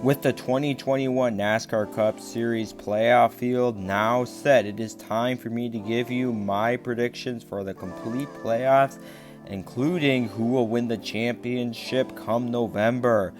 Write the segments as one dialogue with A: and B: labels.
A: With the 2021 NASCAR Cup Series playoff field now set, it is time for me to give you my predictions for the complete playoffs, including who will win the championship come November.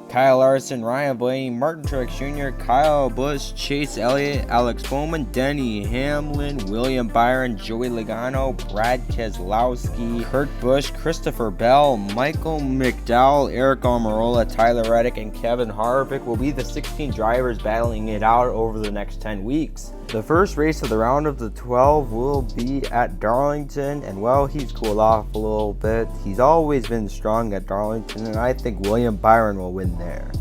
A: Kyle Larson, Ryan Blaney, Martin Truex Jr., Kyle Busch, Chase Elliott, Alex Bowman, Denny Hamlin, William Byron, Joey Logano, Brad Keselowski, Kurt Busch, Christopher Bell, Michael McDowell, Eric Almirola, Tyler Reddick, and Kevin Harvick will be the 16 drivers battling it out over the next 10 weeks. The first race of the round of the 12 will be at Darlington, and well, he's cooled off a little bit. He's always been strong at Darlington, and I think William Byron will win there.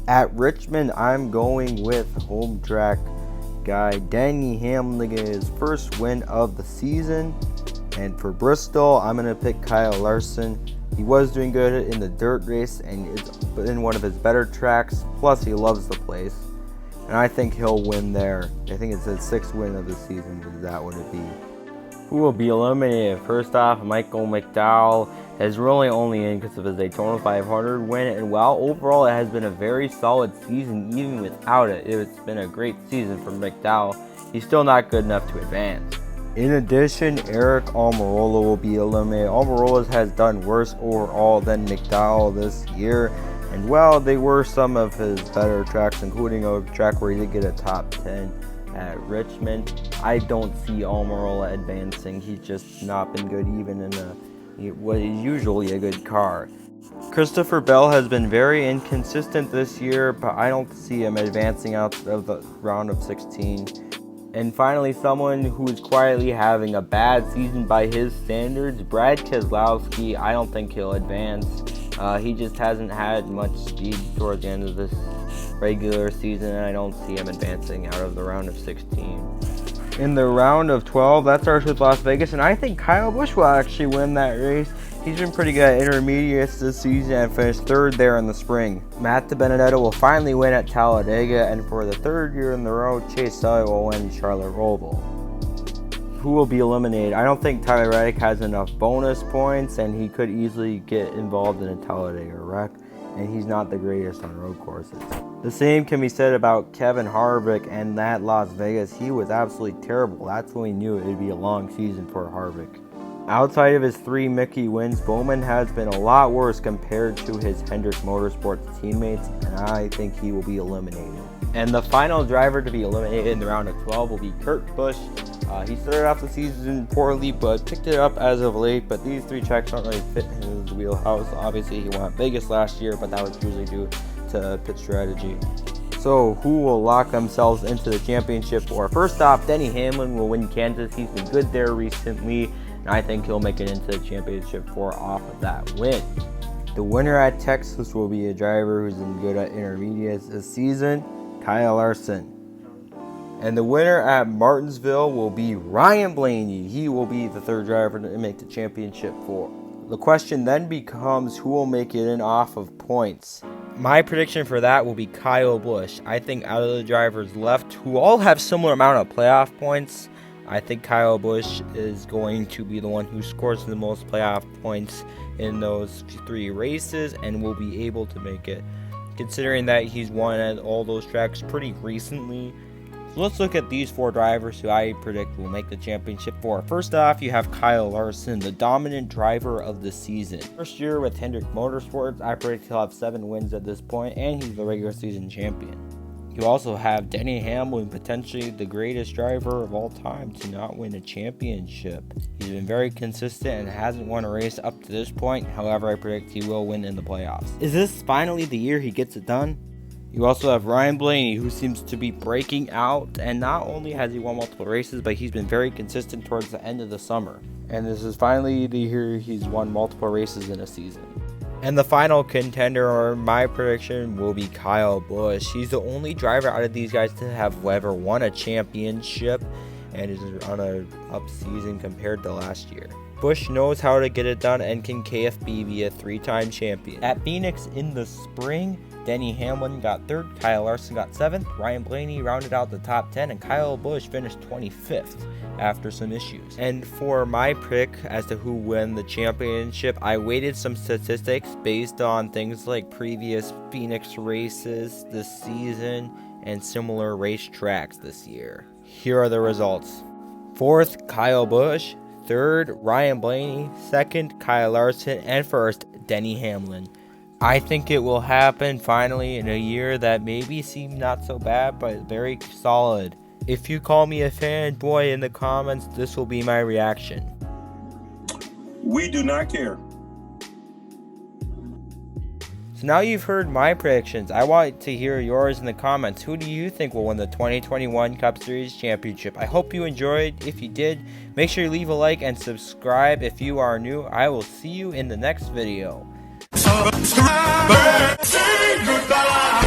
A: At Richmond, I'm going with home track guy Denny Hamlin to get his first win of the season. And for Bristol, I'm going to pick Kyle Larson. He was doing good in the dirt race, and it's been one of his better tracks, plus he loves the place. And I think he'll win there. I think it's his 6th win of the season, but that would it be. Who will be eliminated? First off, Michael McDowell is really only in because of his Daytona 500 win. And while overall it has been a very solid season, even without it, it's been a great season for McDowell. He's still not good enough to advance. In addition, Eric Almirola will be eliminated. Almirola has done worse overall than McDowell this year. And well, they were some of his better tracks, including a track where he did get a top 10 at Richmond. I don't see Almirola advancing. He's just not been good even in what is usually a good car. Christopher Bell has been very inconsistent this year, but I don't see him advancing out of the round of 16. And finally, someone who is quietly having a bad season by his standards, Brad Keselowski. I don't think he'll advance. He just hasn't had much speed towards the end of this regular season, and I don't see him advancing out of the round of 16. In the round of 12, that starts with Las Vegas, and I think Kyle Busch will actually win that race. He's been pretty good at intermediates this season and finished 3rd there in the spring. Matt DiBenedetto will finally win at Talladega, and for the 3rd year in the row, Chase Elliott will win Charlotte Roval. Who will be eliminated? I don't think Tyler Reddick has enough bonus points, and he could easily get involved in a Talladega wreck, and he's not the greatest on road courses. The same can be said about Kevin Harvick and that Las Vegas. He was absolutely terrible. That's when we knew it would be a long season for Harvick. Outside of his 3 Mickey wins, Bowman has been a lot worse compared to his Hendrick Motorsports teammates, and I think he will be eliminated. And the final driver to be eliminated in the round of 12 will be Kurt Busch. He started off the season poorly, but picked it up as of late. But these 3 tracks don't really fit in his wheelhouse. Obviously, he won Vegas last year, but that was usually due to pit strategy. So, who will lock themselves into the championship? Or first off, Denny Hamlin will win Kansas. He's been good there recently, and I think he'll make it into the championship off of that win. The winner at Texas will be a driver who's been good at intermediates this season, Kyle Larson. And the winner at Martinsville will be Ryan Blaney. He will be the 3rd driver to make the championship for. The question then becomes who will make it in off of points. My prediction for that will be Kyle Busch. I think out of the drivers left, who all have similar amount of playoff points, I think Kyle Busch is going to be the one who scores the most playoff points in those 3 races and will be able to make it, considering that he's won at all those tracks pretty recently. So let's look at these 4 drivers who I predict will make the championship for. First off, you have Kyle Larson, the dominant driver of the season. First year with Hendrick Motorsports, I predict he'll have 7 wins at this point, and he's the regular season champion. You also have Denny Hamlin, potentially the greatest driver of all time to not win a championship. He's been very consistent and hasn't won a race up to this point. However, I predict he will win in the playoffs. Is this finally the year he gets it done? You also have Ryan Blaney, who seems to be breaking out, and not only has he won multiple races, but he's been very consistent towards the end of the summer. And this is finally the year he's won multiple races in a season. And the final contender, or my prediction, will be Kyle Busch. He's the only driver out of these guys to have ever won a championship, and is on a up season compared to last year. Busch knows how to get it done and can KFB be a 3-time champion. At Phoenix in the spring, Denny Hamlin got 3rd, Kyle Larson got 7th, Ryan Blaney rounded out the top 10, and Kyle Busch finished 25th after some issues. And for my pick as to who won the championship, I weighted some statistics based on things like previous Phoenix races this season and similar racetracks this year. Here are the results. 4th, Kyle Busch. 3rd, Ryan Blaney. 2nd, Kyle Larson. And 1st, Denny Hamlin. I think it will happen finally in a year that maybe seemed not so bad, but very solid. If you call me a fanboy in the comments, this will be my reaction.
B: We do not care.
A: So now you've heard my predictions. I want to hear yours in the comments. Who do you think will win the 2021 Cup Series Championship? I hope you enjoyed. If you did, make sure you leave a like and subscribe if you are new. I will see you in the next video.
C: Say goodbye.